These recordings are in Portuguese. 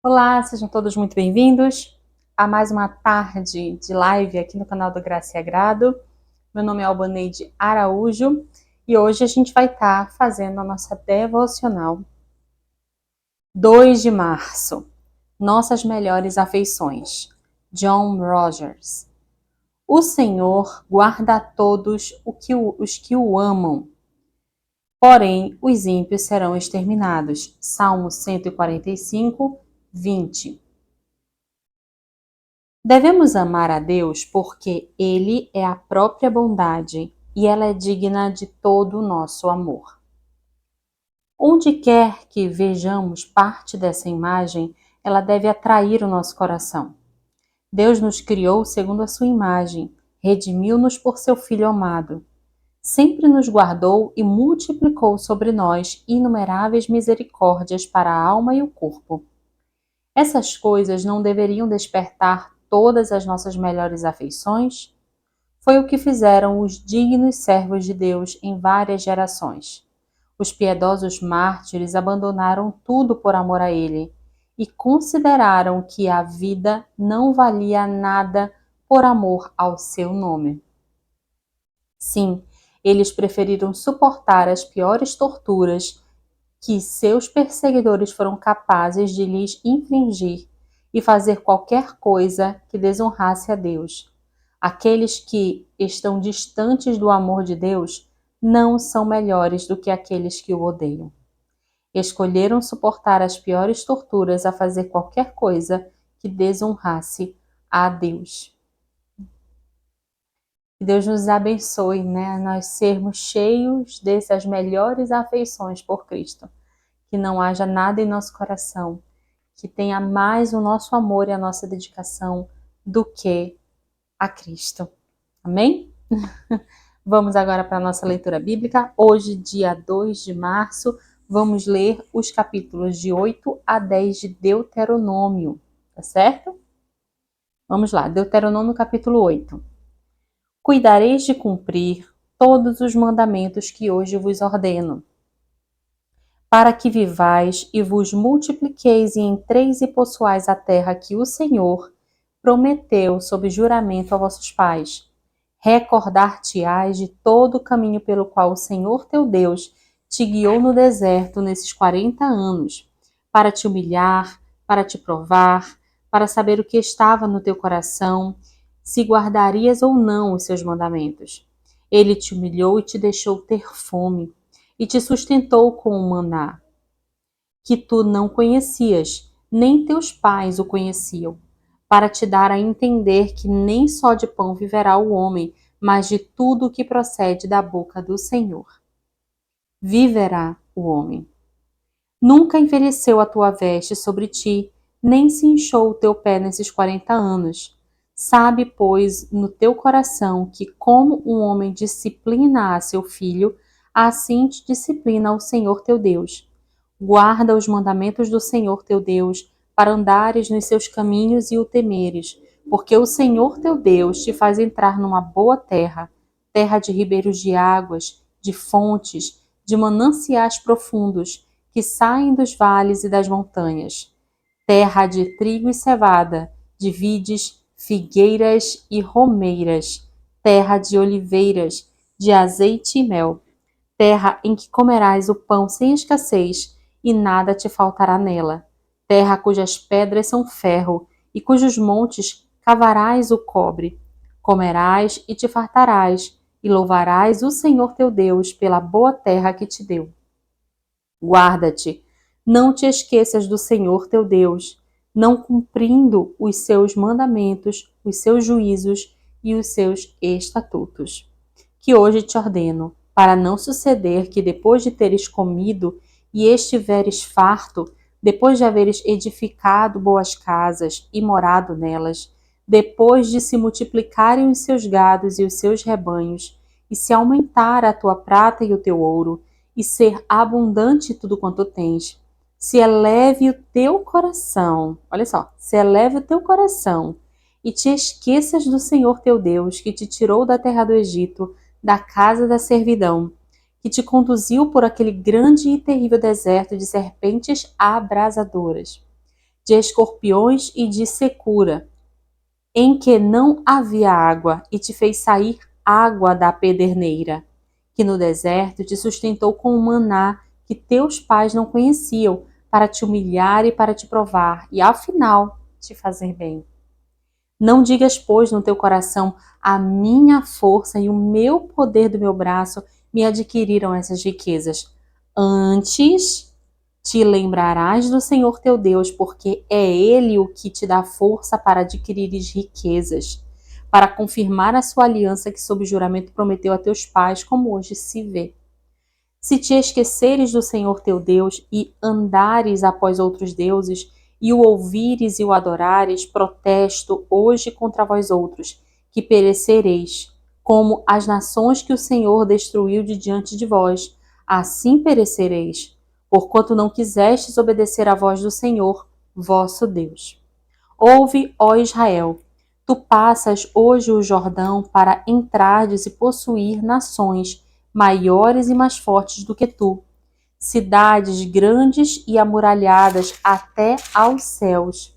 Olá, sejam todos muito bem-vindos a mais uma tarde de live aqui no canal do Graça e Agrado. Meu nome é Albaneide Araújo e hoje a gente vai estar fazendo a nossa devocional 2 de março, Nossas Melhores Afeições, John Rogers. O Senhor guarda a todos os que o amam, porém os ímpios serão exterminados. Salmo 145, 20. Devemos amar a Deus porque Ele é a própria bondade e ela é digna de todo o nosso amor. Onde quer que vejamos parte dessa imagem, ela deve atrair o nosso coração. Deus nos criou segundo a sua imagem, redimiu-nos por seu Filho amado. Sempre nos guardou e multiplicou sobre nós inumeráveis misericórdias para a alma e o corpo. Essas coisas não deveriam despertar todas as nossas melhores afeições? Foi o que fizeram os dignos servos de Deus em várias gerações. Os piedosos mártires abandonaram tudo por amor a Ele e consideraram que a vida não valia nada por amor ao seu nome. Sim, eles preferiram suportar as piores torturas que seus perseguidores foram capazes de lhes infligir e fazer qualquer coisa que desonrasse a Deus. Aqueles que estão distantes do amor de Deus não são melhores do que aqueles que o odeiam. Escolheram suportar as piores torturas a fazer qualquer coisa que desonrasse a Deus. Que Deus nos abençoe, né? Nós sermos cheios dessas melhores afeições por Cristo. Que não haja nada em nosso coração que tenha mais o nosso amor e a nossa dedicação do que a Cristo. Amém? Vamos agora para a nossa leitura bíblica. Hoje, dia 2 de março, vamos ler os capítulos de 8 a 10 de Deuteronômio, tá certo? Vamos lá, Deuteronômio capítulo 8. Cuidareis de cumprir todos os mandamentos que hoje vos ordeno, para que vivais e vos multipliqueis e entreis e possuais a terra que o Senhor prometeu sob juramento a vossos pais. Recordar-te-ás de todo o caminho pelo qual o Senhor teu Deus te guiou no deserto nesses 40 anos, para te humilhar, para te provar, para saber o que estava no teu coração, se guardarias ou não os seus mandamentos. Ele te humilhou e te deixou ter fome, e te sustentou com o maná, que tu não conhecias, nem teus pais o conheciam, para te dar a entender que nem só de pão viverá o homem, mas de tudo o que procede da boca do Senhor. Viverá o homem. Nunca envelheceu a tua veste sobre ti, nem se inchou o teu pé nesses 40 anos. Sabe, pois, no teu coração que como um homem disciplina a seu filho, assim te disciplina o Senhor teu Deus. Guarda os mandamentos do Senhor teu Deus, para andares nos seus caminhos e o temeres, porque o Senhor teu Deus te faz entrar numa boa terra, terra de ribeiros de águas, de fontes, de mananciais profundos, que saem dos vales e das montanhas, terra de trigo e cevada, de vides, figueiras e romeiras, terra de oliveiras, de azeite e mel, terra em que comerás o pão sem escassez, e nada te faltará nela, terra cujas pedras são ferro, e cujos montes cavarás o cobre. Comerás e te fartarás, e louvarás o Senhor teu Deus pela boa terra que te deu. Guarda-te, não te esqueças do Senhor teu Deus, não cumprindo os seus mandamentos, os seus juízos e os seus estatutos, que hoje te ordeno, para não suceder que depois de teres comido e estiveres farto, depois de haveres edificado boas casas e morado nelas, depois de se multiplicarem os seus gados e os seus rebanhos, e se aumentar a tua prata e o teu ouro, e ser abundante tudo quanto tens, se eleve o teu coração, olha só, se eleve o teu coração, e te esqueças do Senhor teu Deus, que te tirou da terra do Egito, da casa da servidão, que te conduziu por aquele grande e terrível deserto de serpentes abrasadoras, de escorpiões e de secura, em que não havia água, e te fez sair água da pederneira, que no deserto te sustentou com o maná que teus pais não conheciam, para te humilhar e para te provar, e afinal te fazer bem. Não digas, pois, no teu coração: a minha força e o meu poder do meu braço me adquiriram essas riquezas. Antes, te lembrarás do Senhor teu Deus, porque é Ele o que te dá força para adquirires riquezas, para confirmar a sua aliança que sob juramento prometeu a teus pais, como hoje se vê. Se te esqueceres do Senhor teu Deus e andares após outros deuses, e o ouvires e o adorares, protesto hoje contra vós outros, que perecereis, como as nações que o Senhor destruiu de diante de vós, assim perecereis, porquanto não quisestes obedecer à voz do Senhor, vosso Deus. Ouve, ó Israel, tu passas hoje o Jordão para entrardes e possuir nações maiores e mais fortes do que tu, cidades grandes e amuralhadas até aos céus,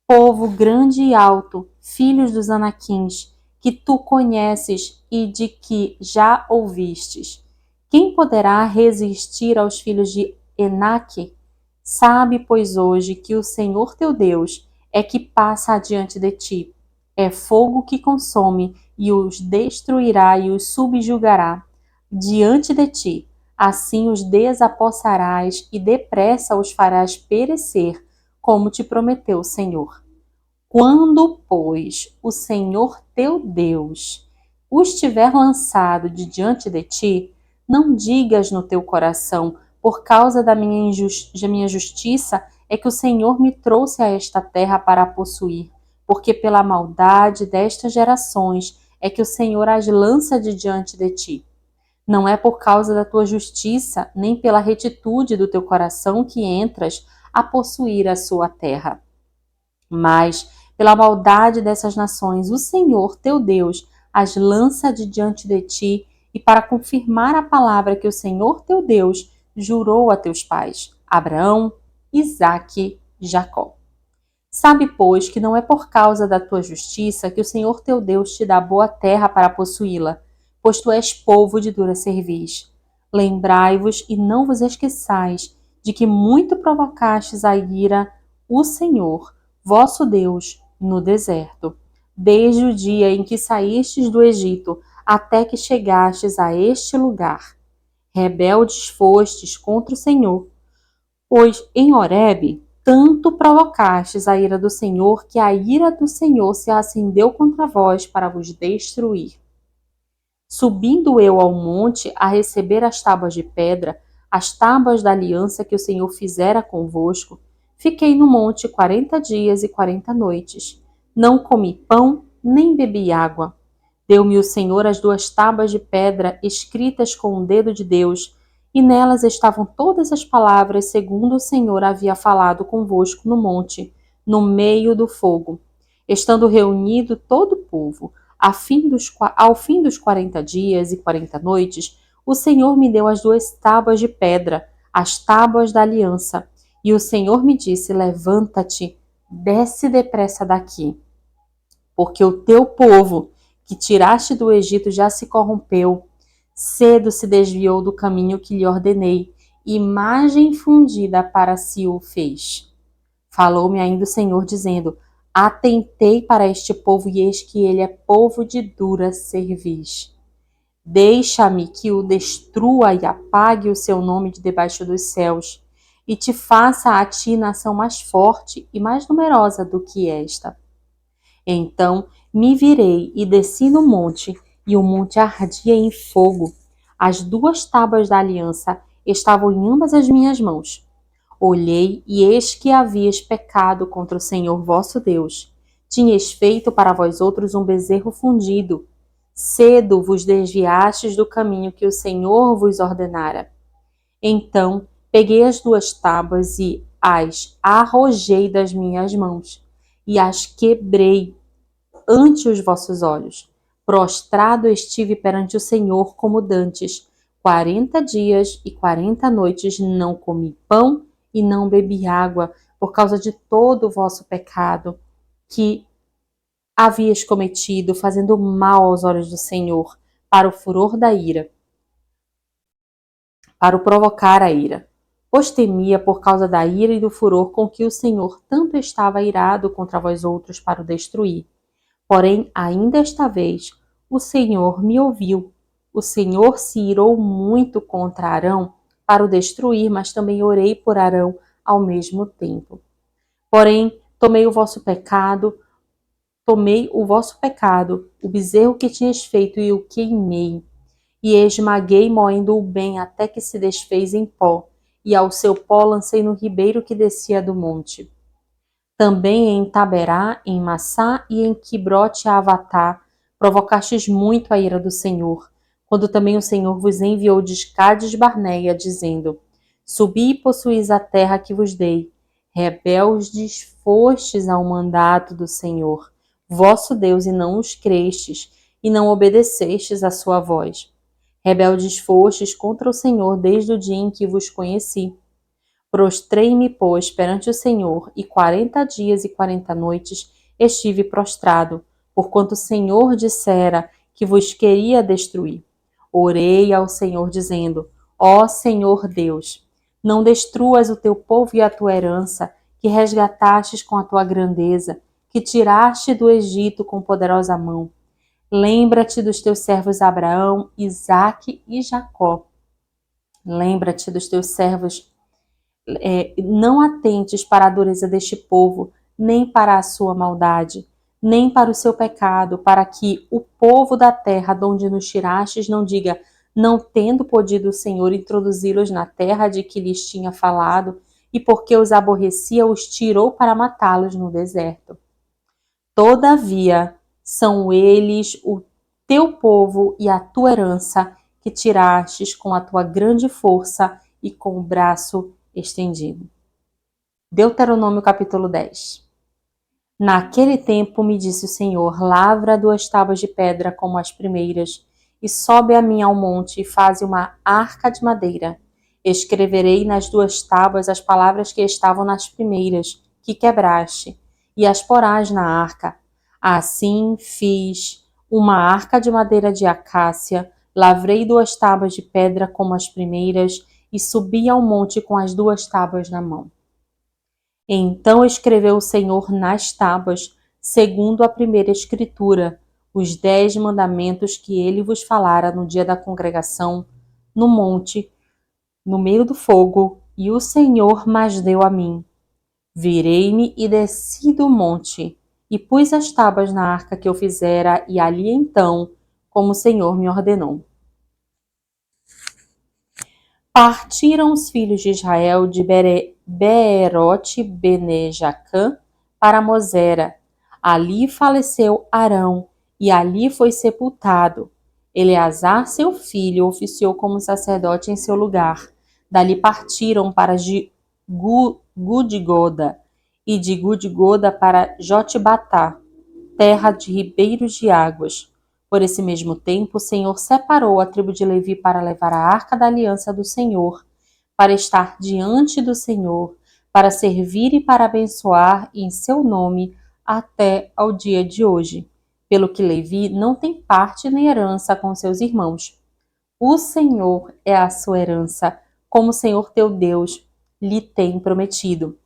povo grande e alto, filhos dos Anaquins, que tu conheces e de que já ouvistes. Quem poderá resistir aos filhos de Enaque? Sabe, pois, hoje que o Senhor teu Deus é que passa adiante de ti. É fogo que consome e os destruirá e os subjugará diante de ti. Assim os desapossarás e depressa os farás perecer, como te prometeu o Senhor. Quando, pois, o Senhor teu Deus os tiver lançado de diante de ti, não digas no teu coração: por causa da minha justiça é que o Senhor me trouxe a esta terra para a possuir, porque pela maldade destas gerações é que o Senhor as lança de diante de ti. Não é por causa da tua justiça, nem pela retitude do teu coração que entras a possuir a sua terra. Mas, pela maldade dessas nações, o Senhor, teu Deus, as lança de diante de ti, e para confirmar a palavra que o Senhor, teu Deus, jurou a teus pais, Abraão, Isaque e Jacó. Sabe, pois, que não é por causa da tua justiça que o Senhor teu Deus te dá boa terra para possuí-la, pois tu és povo de dura cerviz. Lembrai-vos e não vos esqueçais de que muito provocastes a ira o Senhor, vosso Deus, no deserto, desde o dia em que saístes do Egito até que chegastes a este lugar. Rebeldes fostes contra o Senhor, pois em Horebe tanto provocastes a ira do Senhor, que a ira do Senhor se acendeu contra vós para vos destruir. Subindo eu ao monte a receber as tábuas de pedra, as tábuas da aliança que o Senhor fizera convosco, fiquei no monte 40 dias e 40 noites. Não comi pão, nem bebi água. Deu-me o Senhor as 2 tábuas de pedra escritas com o dedo de Deus, e nelas estavam todas as palavras segundo o Senhor havia falado convosco no monte, no meio do fogo. Estando reunido todo o povo, ao fim dos 40 dias e 40 noites, o Senhor me deu as 2 tábuas de pedra, as tábuas da aliança. E o Senhor me disse: levanta-te, desce depressa daqui, porque o teu povo, que tiraste do Egito, já se corrompeu. Cedo se desviou do caminho que lhe ordenei, imagem fundida para si o fez. Falou-me ainda o Senhor, dizendo: atentei para este povo, e eis que ele é povo de dura cerviz. Deixa-me que o destrua e apague o seu nome de debaixo dos céus, e te faça a ti nação mais forte e mais numerosa do que esta. Então me virei e desci no monte, e o monte ardia em fogo. As 2 tábuas da aliança estavam em ambas as minhas mãos. Olhei, e eis que havíeis pecado contra o Senhor vosso Deus. Tinhas feito para vós outros um bezerro fundido. Cedo vos desviastes do caminho que o Senhor vos ordenara. Então peguei as 2 tábuas e as arrojei das minhas mãos, e as quebrei ante os vossos olhos. Prostrado estive perante o Senhor como dantes. 40 dias e 40 noites não comi pão e não bebi água, por causa de todo o vosso pecado que havias cometido, fazendo mal aos olhos do Senhor, para o furor da ira, para o provocar a ira. Pois temia por causa da ira e do furor com que o Senhor tanto estava irado contra vós outros para o destruir. Porém, ainda esta vez, o Senhor me ouviu. O Senhor se irou muito contra Arão para o destruir, mas também orei por Arão ao mesmo tempo. Porém, tomei o vosso pecado, o bezerro que tinhas feito, e o queimei. E esmaguei moendo-o bem até que se desfez em pó, e ao seu pó lancei no ribeiro que descia do monte. Também em Taberá, em Massá e em Quibrote-Avatá, provocastes muito a ira do Senhor, quando também o Senhor vos enviou de Cádiz Barneia, dizendo: Subi e possuís a terra que vos dei. Rebeldes fostes ao mandato do Senhor, vosso Deus, e não os crestes, e não obedecestes à sua voz. Rebeldes fostes contra o Senhor desde o dia em que vos conheci. Prostrei-me, pois, perante o Senhor, e 40 dias e 40 noites estive prostrado, porquanto o Senhor dissera que vos queria destruir. Orei ao Senhor, dizendo: Ó Senhor Deus, não destruas o teu povo e a tua herança, que resgatastes com a tua grandeza, que tiraste do Egito com poderosa mão. Lembra-te dos teus servos Abraão, Isaque e Jacó. Lembra-te dos teus servos. Não atentes para a dureza deste povo, nem para a sua maldade, nem para o seu pecado, para que o povo da terra de onde nos tirastes não diga: não tendo podido o Senhor introduzi-los na terra de que lhes tinha falado, e porque os aborrecia, os tirou para matá-los no deserto. Todavia, são eles o teu povo e a tua herança, que tirastes com a tua grande força e com o braço estendido. Deuteronômio capítulo 10. Naquele tempo me disse o Senhor: lavra 2 tábuas de pedra como as primeiras, e sobe a mim ao monte e faze uma arca de madeira. Escreverei nas 2 tábuas as palavras que estavam nas primeiras, que quebraste, e as porás na arca. Assim fiz uma arca de madeira de acácia, lavrei 2 tábuas de pedra como as primeiras, e subi ao monte com as 2 tábuas na mão. Então escreveu o Senhor nas tábuas, segundo a primeira escritura, os 10 mandamentos que ele vos falara no dia da congregação, no monte, no meio do fogo, e o Senhor mas deu a mim. Virei-me e desci do monte, e pus as tábuas na arca que eu fizera, e ali então, como o Senhor me ordenou. Partiram os filhos de Israel de Beerote Bene-Jacã para Mosera. Ali faleceu Arão, e ali foi sepultado. Eleazar, seu filho, oficiou como sacerdote em seu lugar. Dali partiram para Gudigoda, e de Gudigoda para Jotbatá, terra de ribeiros de águas. Por esse mesmo tempo, o Senhor separou a tribo de Levi para levar a arca da aliança do Senhor, para estar diante do Senhor, para servir e para abençoar em seu nome até ao dia de hoje. Pelo que Levi não tem parte nem herança com seus irmãos. O Senhor é a sua herança, como o Senhor teu Deus lhe tem prometido.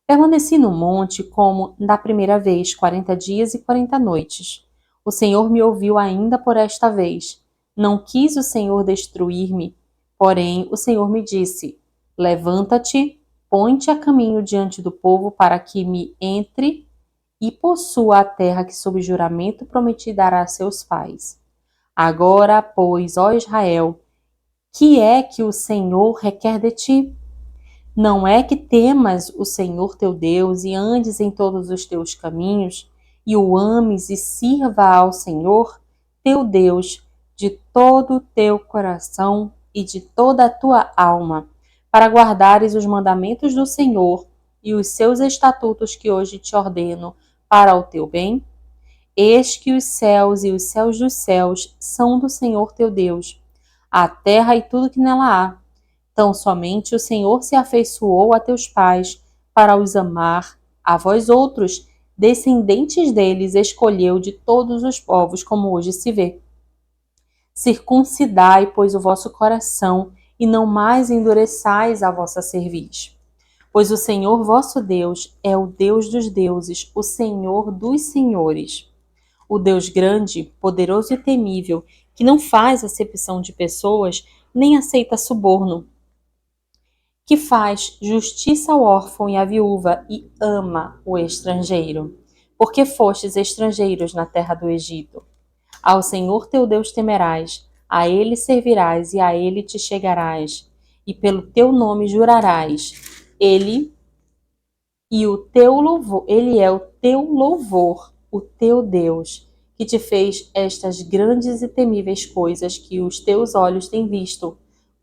Permaneci no monte como da primeira vez, 40 dias e 40 noites. O Senhor me ouviu ainda por esta vez. Não quis o Senhor destruir-me, porém o Senhor me disse: levanta-te, põe-te a caminho diante do povo para que me entre e possua a terra que sob juramento prometi dar a seus pais. Agora, pois, ó Israel, que é que o Senhor requer de ti? Não é que temas o Senhor teu Deus e andes em todos os teus caminhos, e o ames e sirva ao Senhor teu Deus de todo o teu coração e de toda a tua alma, para guardares os mandamentos do Senhor e os seus estatutos que hoje te ordeno para o teu bem? Eis que os céus e os céus dos céus são do Senhor teu Deus, a terra e tudo que nela há. Tão somente o Senhor se afeiçoou a teus pais, para os amar, a vós outros, descendentes deles, escolheu de todos os povos, como hoje se vê. Circuncidai, pois, o vosso coração, e não mais endureçais a vossa cerviz. Pois o Senhor vosso Deus é o Deus dos deuses, o Senhor dos senhores. O Deus grande, poderoso e temível, que não faz acepção de pessoas, nem aceita suborno, que faz justiça ao órfão e à viúva e ama o estrangeiro, porque fostes estrangeiros na terra do Egito. Ao Senhor teu Deus temerás, a ele servirás e a ele te chegarás, e pelo teu nome jurarás. Ele é o teu louvor, o teu Deus, que te fez estas grandes e temíveis coisas que os teus olhos têm visto.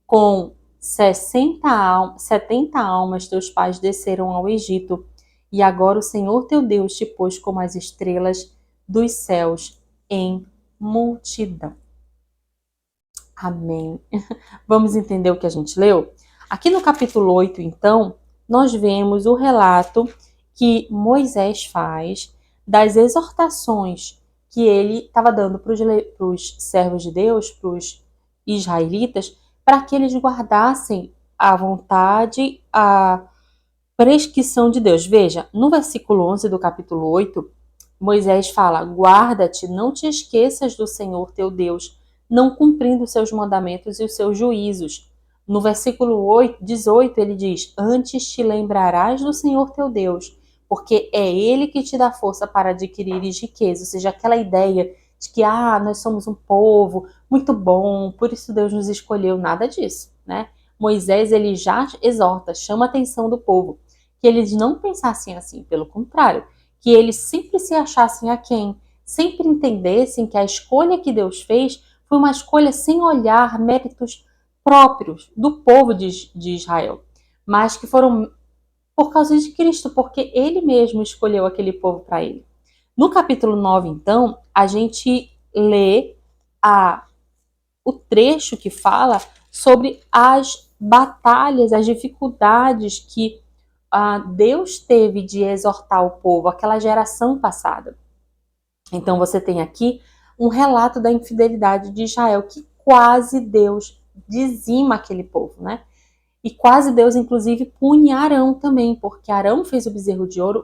Com 70 almas teus pais desceram ao Egito, e agora o Senhor teu Deus te pôs como as estrelas dos céus em multidão. Amém. Vamos entender o que a gente leu? Aqui no capítulo 8, então, nós vemos o relato que Moisés faz das exortações que ele estava dando para os servos de Deus, para os israelitas, para que eles guardassem a vontade, a prescrição de Deus. Veja, no versículo 11 do capítulo 8, Moisés fala: guarda-te, não te esqueças do Senhor teu Deus, não cumprindo os seus mandamentos e os seus juízos. No versículo 18, ele diz: antes te lembrarás do Senhor teu Deus, porque é Ele que te dá força para adquirir riqueza. Ou seja, aquela ideia de que nós somos um povo muito bom, por isso Deus nos escolheu. Nada disso, né? Moisés, ele já exorta, chama a atenção do povo, que eles não pensassem assim, pelo contrário, que eles sempre se achassem aquém, sempre entendessem que a escolha que Deus fez foi uma escolha sem olhar méritos próprios do povo de Israel, mas que foram por causa de Cristo, porque ele mesmo escolheu aquele povo para ele. No capítulo 9, então, a gente lê o trecho que fala sobre as batalhas, as dificuldades que Deus teve de exortar o povo, aquela geração passada. Então você tem aqui um relato da infidelidade de Israel, que quase Deus dizima aquele povo, né? E quase Deus, inclusive, pune Arão também, porque Arão fez o bezerro de ouro